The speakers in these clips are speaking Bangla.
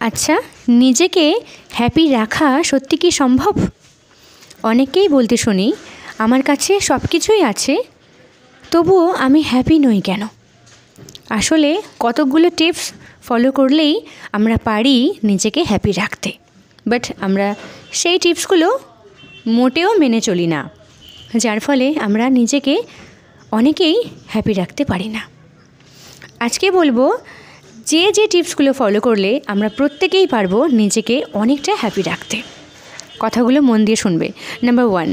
আচ্ছা, নিজেকে হ্যাপি রাখা সত্যি কি সম্ভব? অনেককেই বলতে শুনি, আমার কাছে সব কিছুই আছে, তবুও আমি হ্যাপি নই কেন? আসলে কতকগুলো টিপস ফলো করলেই আমরা পারি নিজেকে হ্যাপি রাখতে, বাট আমরা সেই টিপসগুলো মোটেও মেনে চলি না, যার ফলে আমরা নিজেকে অনেকেই হ্যাপি রাখতে পারি না। আজকে বলবো যে যে টিপসগুলো ফলো করলে আমরা প্রত্যেকেই পারবো নিজেকে অনেকটা হ্যাপি রাখতে। কথাগুলো মন দিয়ে শুনবে। নাম্বার 1,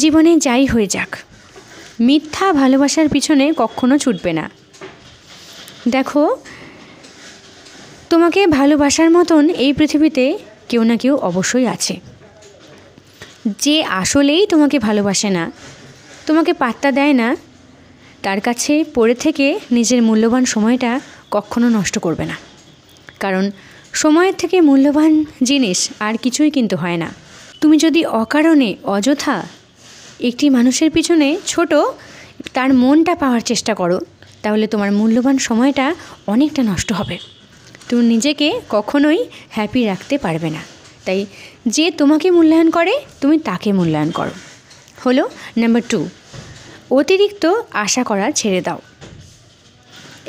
জীবনে যাই হয়ে যাক, মিথ্যা ভালোবাসার পিছনে কখনো ছুটবে না। দেখো, তোমাকে ভালোবাসার মতন এই পৃথিবীতে কেউ না কেউ অবশ্যই আছে, যে আসলেই তোমাকে ভালোবাসে না, তোমাকে পাত্তা দেয় না, তার কাছে পড়ে থেকে নিজের মূল্যবান সময়টা কখনো নষ্ট করবে না। কারণ সময়ের থেকে মূল্যবান জিনিস আর কিছুই কিন্তু হয় না। তুমি যদি অকারণে অযথা একটি মানুষের পিছনে ছোট তার মনটা পাওয়ার চেষ্টা করো, তাহলে তোমার মূল্যবান সময়টা অনেকটা নষ্ট হবে। তুমি নিজেকে কখনোই হ্যাপি রাখতে পারবে না। তাই যে তোমাকে মূল্যায়ন করে, তুমি তাকে মূল্যায়ন করো। হলো নাম্বার 2, অতিরিক্ত আশা করা ছেড়ে দাও।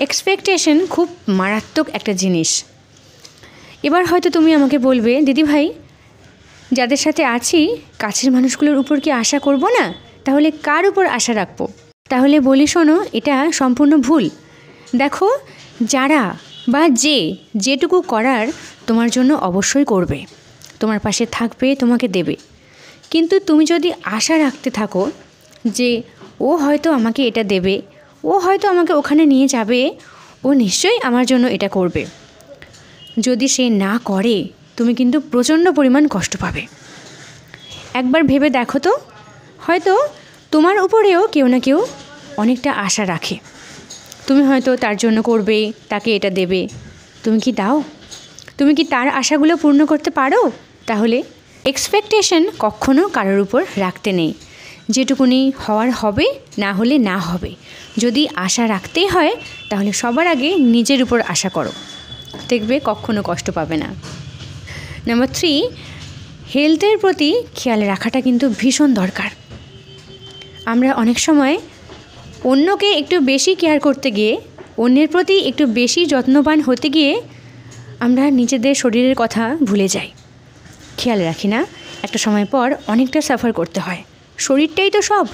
এক্সপেকটেশন খুব মারাত্মক একটা জিনিস। এবার হয়তো তুমি আমাকে বলবে, দিদিভাই, যাদের সাথে আছি কাছের মানুষগুলোর উপর কি আশা করব না? তাহলে কার উপর আশা রাখবো? তাহলে বলি শোনো, এটা সম্পূর্ণ ভুল। দেখো, যারা বা যেটুকু করার তোমার জন্য অবশ্যই করবে, তোমার পাশে থাকবে, তোমাকে দেবে। কিন্তু তুমি যদি আশা রাখতে থাকো যে ও হয়তো আমাকে এটা দেবে, ও হয়তো আমাকে ওখানে নিয়ে যাবে, ও নিশ্চয়ই আমার জন্য এটা করবে, যদি সে না করে তুমি কিন্তু প্রচণ্ড পরিমাণ কষ্ট পাবে। একবার ভেবে দেখো তো, হয়তো তোমার উপরেও কেউ না কেউ অনেকটা আশা রাখে, তুমি হয়তো তার জন্য করবে, তাকে এটা দেবে, তুমি কি দাও? তুমি কি তার আশাগুলো পূর্ণ করতে পারো? তাহলে এক্সপেকটেশন কখনো কারোর উপর রাখতে নেই। যেটুকুনি হওয়ার হবে, না হলে না হবে। যদি আশা রাখতেই হয় তাহলে সবার আগে নিজের উপর আশা করো, দেখবে কখনো কষ্ট পাবে না। নাম্বার 3, হেলথের প্রতি খেয়াল রাখাটা কিন্তু ভীষণ দরকার। আমরা অনেক সময় অন্যকে একটু বেশি কেয়ার করতে গিয়ে, অন্যের প্রতি একটু বেশি যত্নবান হতে গিয়ে আমরা নিজেদের শরীরের কথা ভুলে যাই, খেয়াল রাখি না। একটা সময় পর অনেকটা সাফার করতে হয়। শরীরটাই তো সব,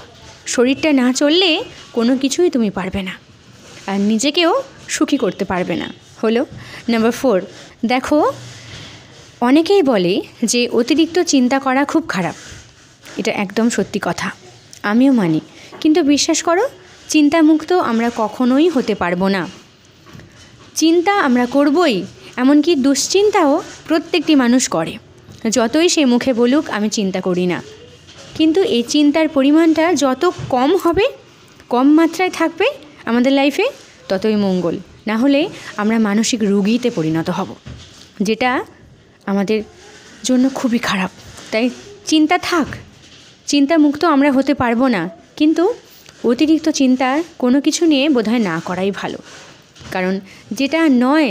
শরীরটা না চললে কোনো কিছুই তুমি পারবে না, আর নিজেকেও সুখী করতে পারবে না। হলো নাম্বার 4, দেখো, অনেকেই বলে যে অতিরিক্ত চিন্তা করা খুব খারাপ। এটা একদম সত্যি কথা, আমিও মানি। কিন্তু বিশ্বাস করো, চিন্তামুক্ত আমরা কখনোই হতে পারবো না। চিন্তা আমরা করবই, এমনকি দুশ্চিন্তাও প্রত্যেকটি মানুষ করে, যতই সে মুখে বলুক আমি চিন্তা করি না। কিন্তু এই চিন্তার পরিমাণটা যত কম হবে, কম মাত্রায় থাকবে আমাদের লাইফে, ততই মঙ্গল। না হলে আমরা মানসিক রোগীতে পরিণত হব, যেটা আমাদের জন্য খুবই খারাপ। তাই চিন্তা থাক, চিন্তামুক্ত আমরা হতে পারবো না, কিন্তু অতিরিক্ত চিন্তা কোনো কিছু নিয়ে বোধহয় না করাই ভালো। কারণ যেটা নয়,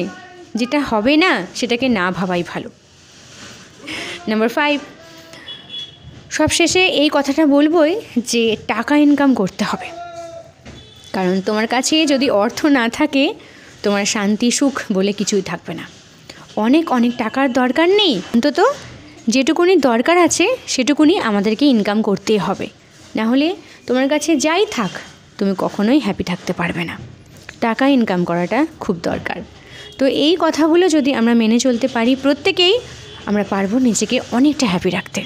যেটা হবে না, সেটাকে না ভাবাই ভালো। নাম্বার 5, সবশেষে এই কথাটা বলবোই যে টাকা ইনকাম করতে হবে। কারণ তোমার কাছে যদি অর্থ না থাকে, তোমার শান্তি সুখ বলে কিছুই থাকবে না। অনেক অনেক টাকার দরকার নেই, অন্তত যেটুকুনি দরকার আছে সেটুকুনি আমাদেরকে ইনকাম করতেই হবে। না হলে তোমার কাছে যাই থাক, তুমি কখনোই হ্যাপি থাকতে পারবে না। টাকা ইনকাম করাটা খুব দরকার। তো এই কথাগুলো যদি আমরা মেনে চলতে পারি প্রত্যেকেই, আমরা পারবো নিজেকে অনেকটা হ্যাপি রাখতে।